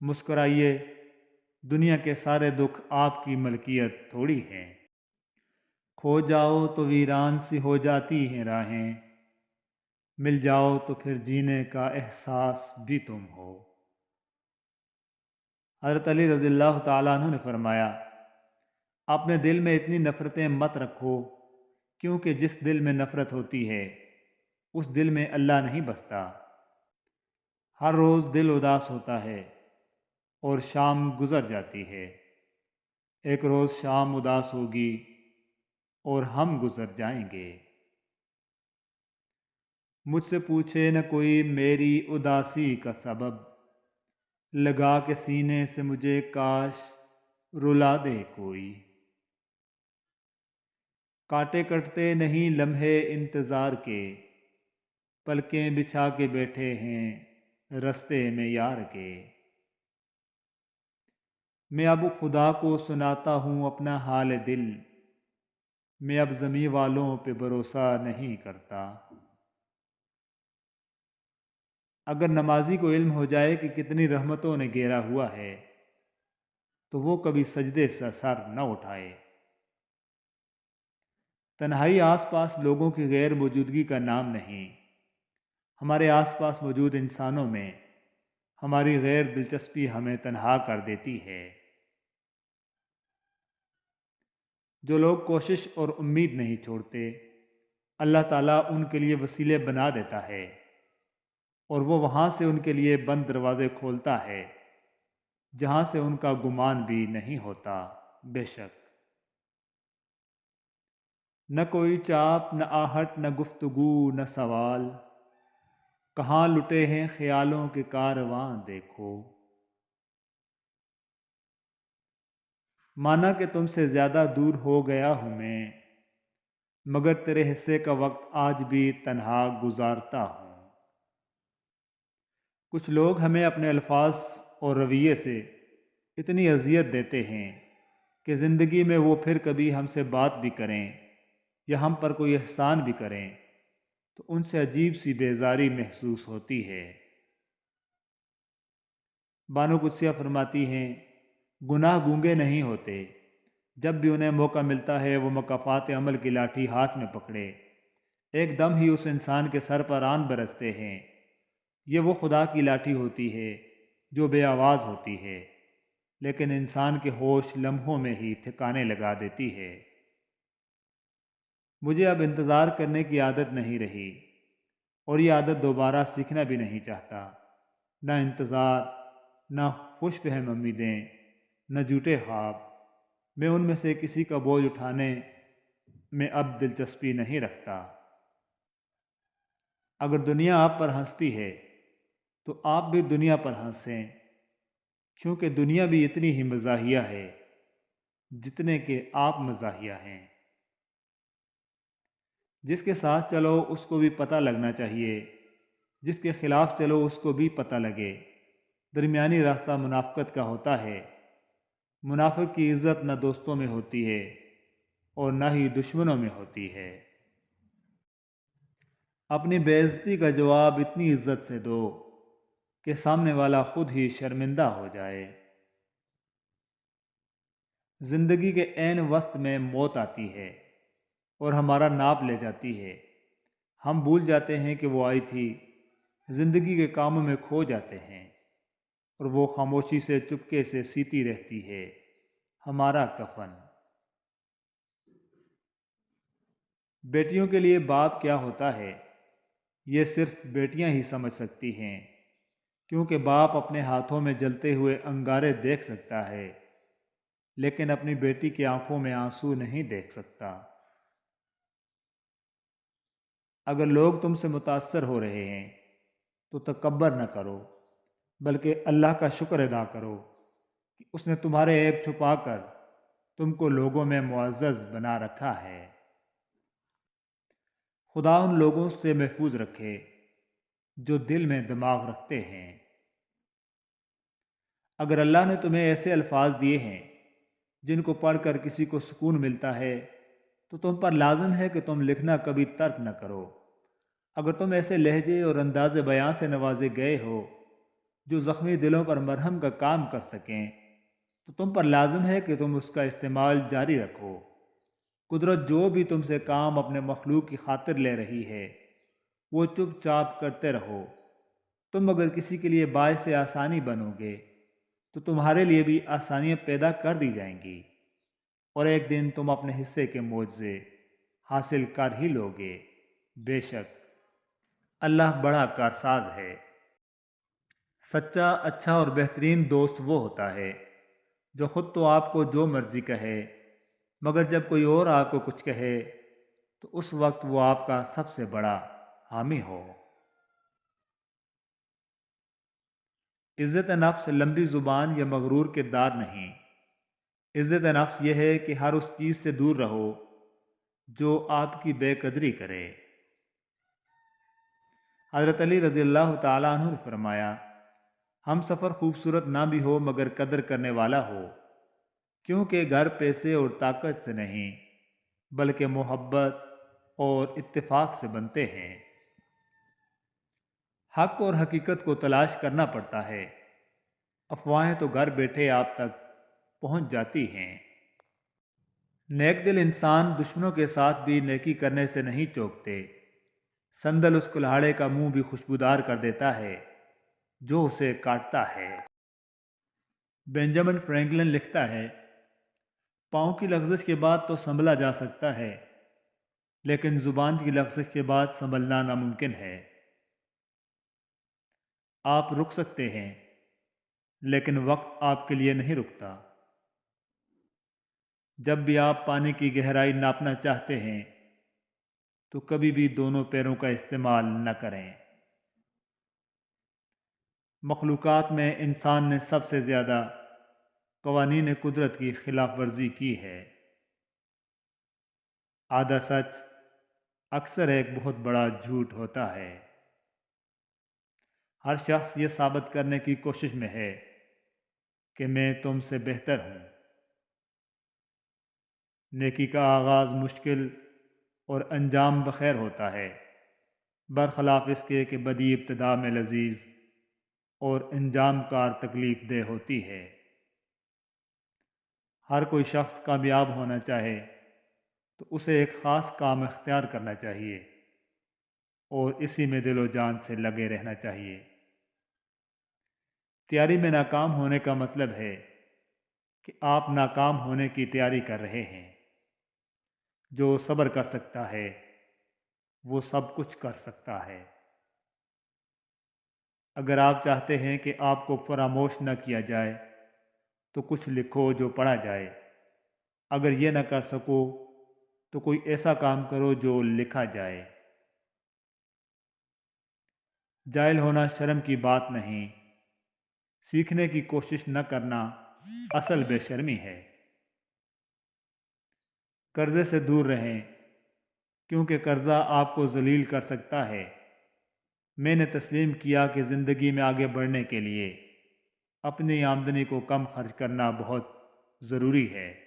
مسکرائیے، دنیا کے سارے دکھ آپ کی ملکیت تھوڑی ہیں۔ کھو جاؤ تو ویران سی ہو جاتی ہیں راہیں، مل جاؤ تو پھر جینے کا احساس بھی تم ہو۔ حضرت علی رضی اللہ تعالیٰ عنہ نے فرمایا، اپنے دل میں اتنی نفرتیں مت رکھو، کیونکہ جس دل میں نفرت ہوتی ہے اس دل میں اللہ نہیں بستا۔ ہر روز دل اداس ہوتا ہے اور شام گزر جاتی ہے، ایک روز شام اداس ہوگی اور ہم گزر جائیں گے۔ مجھ سے پوچھے نہ کوئی میری اداسی کا سبب، لگا کے سینے سے مجھے کاش رلا دے کوئی۔ کاٹے کٹتے نہیں لمحے انتظار کے، پلکیں بچھا کے بیٹھے ہیں رستے میں یار کے۔ میں اب خدا کو سناتا ہوں اپنا حال دل، میں اب زمیں والوں پہ بھروسہ نہیں کرتا۔ اگر نمازی کو علم ہو جائے کہ کتنی رحمتوں نے گھیرا ہوا ہے تو وہ کبھی سجدے سے سر نہ اٹھائے۔ تنہائی آس پاس لوگوں کی غیر موجودگی کا نام نہیں، ہمارے آس پاس موجود انسانوں میں ہماری غیر دلچسپی ہمیں تنہا کر دیتی ہے۔ جو لوگ کوشش اور امید نہیں چھوڑتے، اللہ تعالیٰ ان کے لیے وسیلے بنا دیتا ہے اور وہ وہاں سے ان کے لیے بند دروازے کھولتا ہے جہاں سے ان کا گمان بھی نہیں ہوتا۔ بے شک نہ کوئی چاپ نہ آہٹ نہ گفتگو نہ سوال، کہاں لٹے ہیں خیالوں کے کارواں دیکھو۔ مانا کہ تم سے زیادہ دور ہو گیا ہوں میں، مگر تیرے حصے کا وقت آج بھی تنہا گزارتا ہوں۔ کچھ لوگ ہمیں اپنے الفاظ اور رویے سے اتنی اذیت دیتے ہیں کہ زندگی میں وہ پھر کبھی ہم سے بات بھی کریں یا ہم پر کوئی احسان بھی کریں تو ان سے عجیب سی بیزاری محسوس ہوتی ہے۔ بانو قدسیہ فرماتی ہیں، گناہ گونگے نہیں ہوتے، جب بھی انہیں موقع ملتا ہے وہ مکافات عمل کی لاٹھی ہاتھ میں پکڑے، ایک دم ہی اس انسان کے سر پر آن برستے ہیں۔ یہ وہ خدا کی لاٹھی ہوتی ہے جو بے آواز ہوتی ہے، لیکن انسان کے ہوش لمحوں میں ہی ٹھکانے لگا دیتی ہے۔ مجھے اب انتظار کرنے کی عادت نہیں رہی اور یہ عادت دوبارہ سیکھنا بھی نہیں چاہتا۔ نہ انتظار، نہ خوش فہم امیدیں، نہ جھوٹے خواب، میں ان میں سے کسی کا بوجھ اٹھانے میں اب دلچسپی نہیں رکھتا۔ اگر دنیا آپ پر ہنستی ہے تو آپ بھی دنیا پر ہنسیں، کیونکہ دنیا بھی اتنی ہی مزاحیہ ہے جتنے کہ آپ مزاحیہ ہیں۔ جس کے ساتھ چلو اس کو بھی پتہ لگنا چاہیے، جس کے خلاف چلو اس کو بھی پتہ لگے۔ درمیانی راستہ منافقت کا ہوتا ہے۔ منافق کی عزت نہ دوستوں میں ہوتی ہے اور نہ ہی دشمنوں میں ہوتی ہے۔ اپنی بے عزتی کا جواب اتنی عزت سے دو کہ سامنے والا خود ہی شرمندہ ہو جائے۔ زندگی کے عین وسط میں موت آتی ہے اور ہمارا ناپ لے جاتی ہے۔ ہم بھول جاتے ہیں کہ وہ آئی تھی، زندگی کے کاموں میں کھو جاتے ہیں اور وہ خاموشی سے چپکے سے سیتی رہتی ہے ہمارا کفن۔ بیٹیوں کے لیے باپ کیا ہوتا ہے یہ صرف بیٹیاں ہی سمجھ سکتی ہیں، کیونکہ باپ اپنے ہاتھوں میں جلتے ہوئے انگارے دیکھ سکتا ہے لیکن اپنی بیٹی کی آنکھوں میں آنسو نہیں دیکھ سکتا۔ اگر لوگ تم سے متاثر ہو رہے ہیں تو تکبر نہ کرو، بلکہ اللہ کا شکر ادا کرو کہ اس نے تمہارے عیب چھپا کر تم کو لوگوں میں معزز بنا رکھا ہے۔ خدا ان لوگوں سے محفوظ رکھے جو دل میں دماغ رکھتے ہیں۔ اگر اللہ نے تمہیں ایسے الفاظ دیے ہیں جن کو پڑھ کر کسی کو سکون ملتا ہے تو تم پر لازم ہے کہ تم لکھنا کبھی ترک نہ کرو۔ اگر تم ایسے لہجے اور انداز بیان سے نوازے گئے ہو جو زخمی دلوں پر مرہم کا کام کر سکیں، تو تم پر لازم ہے کہ تم اس کا استعمال جاری رکھو۔ قدرت جو بھی تم سے کام اپنے مخلوق کی خاطر لے رہی ہے، وہ چپ چاپ کرتے رہو۔ تم اگر کسی کے لیے باعث آسانی بنو گے تو تمہارے لیے بھی آسانیاں پیدا کر دی جائیں گی، اور ایک دن تم اپنے حصے کے معجزے حاصل کر ہی لوگے۔ بے شک اللہ بڑا کارساز ہے۔ سچا، اچھا اور بہترین دوست وہ ہوتا ہے جو خود تو آپ کو جو مرضی کہے، مگر جب کوئی اور آپ کو کچھ کہے تو اس وقت وہ آپ کا سب سے بڑا حامی ہو۔ عزت نفس لمبی زبان یا مغرور کردار نہیں۔ عزت نفس یہ ہے کہ ہر اس چیز سے دور رہو جو آپ کی بے قدری کرے۔ حضرت علی رضی اللہ تعالیٰ عنہ نے فرمایا، ہم سفر خوبصورت نہ بھی ہو مگر قدر کرنے والا ہو، کیونکہ گھر پیسے اور طاقت سے نہیں بلکہ محبت اور اتفاق سے بنتے ہیں۔ حق اور حقیقت کو تلاش کرنا پڑتا ہے، افواہیں تو گھر بیٹھے آپ تک پہنچ جاتی ہیں۔ نیک دل انسان دشمنوں کے ساتھ بھی نیکی کرنے سے نہیں چوکتے۔ سندل اس کلہاڑے کا منہ بھی خوشبودار کر دیتا ہے جو اسے کاٹتا ہے۔ بینجامن فرینکلن لکھتا ہے، پاؤں کی لغزش کے بعد تو سنبھلا جا سکتا ہے، لیکن زبان کی لغزش کے بعد سنبھلنا ناممکن ہے۔ آپ رک سکتے ہیں، لیکن وقت آپ کے لیے نہیں رکتا۔ جب بھی آپ پانی کی گہرائی ناپنا چاہتے ہیں تو کبھی بھی دونوں پیروں کا استعمال نہ کریں۔ مخلوقات میں انسان نے سب سے زیادہ قوانین قدرت کی خلاف ورزی کی ہے۔ آدھا سچ اکثر ایک بہت بڑا جھوٹ ہوتا ہے۔ ہر شخص یہ ثابت کرنے کی کوشش میں ہے کہ میں تم سے بہتر ہوں۔ نیکی کا آغاز مشکل اور انجام بخیر ہوتا ہے، برخلاف اس کے کہ بدی ابتدا میں لذیذ اور انجام کار تکلیف دہ ہوتی ہے۔ ہر کوئی شخص کامیاب ہونا چاہے تو اسے ایک خاص کام اختیار کرنا چاہیے اور اسی میں دل و جان سے لگے رہنا چاہیے۔ تیاری میں ناکام ہونے کا مطلب ہے کہ آپ ناکام ہونے کی تیاری کر رہے ہیں۔ جو صبر کر سکتا ہے وہ سب کچھ کر سکتا ہے۔ اگر آپ چاہتے ہیں کہ آپ کو فراموش نہ کیا جائے تو کچھ لکھو جو پڑھا جائے۔ اگر یہ نہ کر سکو تو کوئی ایسا کام کرو جو لکھا جائے۔ جاہل ہونا شرم کی بات نہیں، سیکھنے کی کوشش نہ کرنا اصل بے شرمی ہے۔ قرضے سے دور رہیں، کیونکہ قرضہ آپ کو ذلیل کر سکتا ہے۔ میں نے تسلیم کیا کہ زندگی میں آگے بڑھنے کے لیے اپنی آمدنی کو کم خرچ کرنا بہت ضروری ہے۔